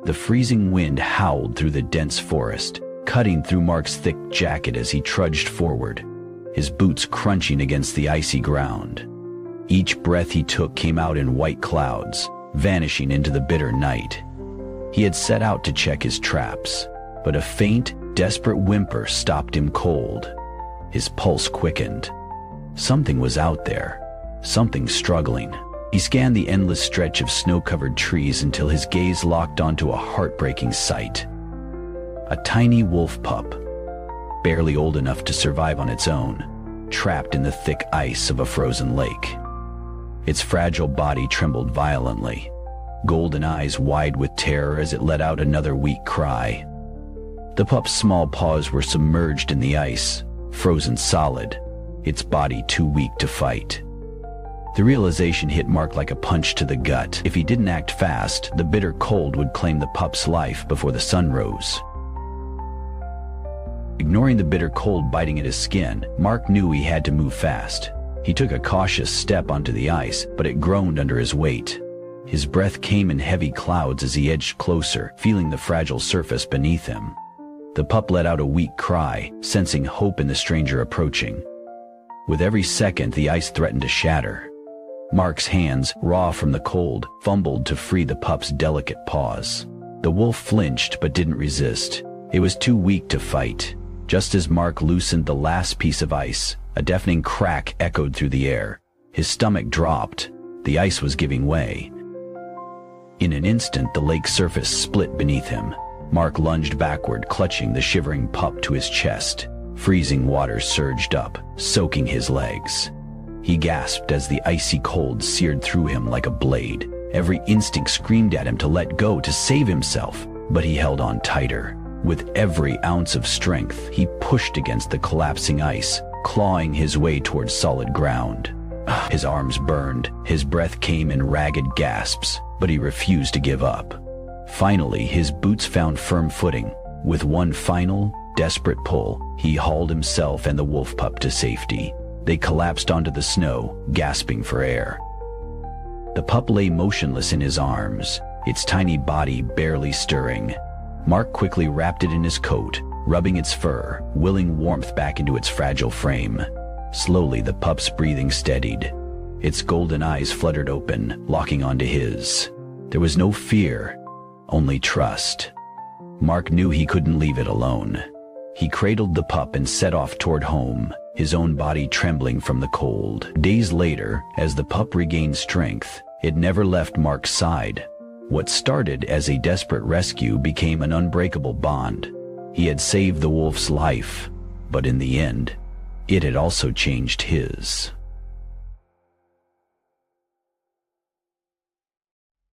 The freezing wind howled through the dense forest, cutting through Mark's thick jacket as he trudged forward, his boots crunching against the icy ground. Each breath he took came out in white clouds, vanishing into the bitter night. He had set out to check his traps, but a faint, desperate whimper stopped him cold. His pulse quickened. Something was out there, something struggling. He scanned the endless stretch of snow-covered trees until his gaze locked onto a heartbreaking sight. A tiny wolf pup, barely old enough to survive on its own, trapped in the thick ice of a frozen lake. Its fragile body trembled violently, golden eyes wide with terror as it let out another weak cry. The pup's small paws were submerged in the ice, frozen solid, its body too weak to fight. The realization hit Mark like a punch to the gut. If he didn't act fast, the bitter cold would claim the pup's life before the sun rose. Ignoring the bitter cold biting at his skin, Mark knew he had to move fast. He took a cautious step onto the ice, but it groaned under his weight. His breath came in heavy clouds as he edged closer, feeling the fragile surface beneath him. The pup let out a weak cry, sensing hope in the stranger approaching. With every second, the ice threatened to shatter. Mark's hands, raw from the cold, fumbled to free the pup's delicate paws. The wolf flinched but didn't resist. It was too weak to fight. Just as Mark loosened the last piece of ice, a deafening crack echoed through the air. His stomach dropped. The ice was giving way. In an instant, the lake's surface split beneath him. Mark lunged backward, clutching the shivering pup to his chest. Freezing water surged up, soaking his legs. He gasped as the icy cold seared through him like a blade. Every instinct screamed at him to let go, to save himself, but he held on tighter. With every ounce of strength, he pushed against the collapsing ice, clawing his way towards solid ground. His arms burned, his breath came in ragged gasps, but he refused to give up. Finally, his boots found firm footing. With one final, desperate pull, he hauled himself and the wolf pup to safety. They collapsed onto the snow, gasping for air. The pup lay motionless in his arms, its tiny body barely stirring. Mark quickly wrapped it in his coat, rubbing its fur, willing warmth back into its fragile frame. Slowly, the pup's breathing steadied. Its golden eyes fluttered open, locking onto his. There was no fear, only trust. Mark knew he couldn't leave it alone. He cradled the pup and set off toward home, his own body trembling from the cold. Days later, as the pup regained strength, it never left Mark's side. What started as a desperate rescue became an unbreakable bond. He had saved the wolf's life, but in the end, it had also changed his.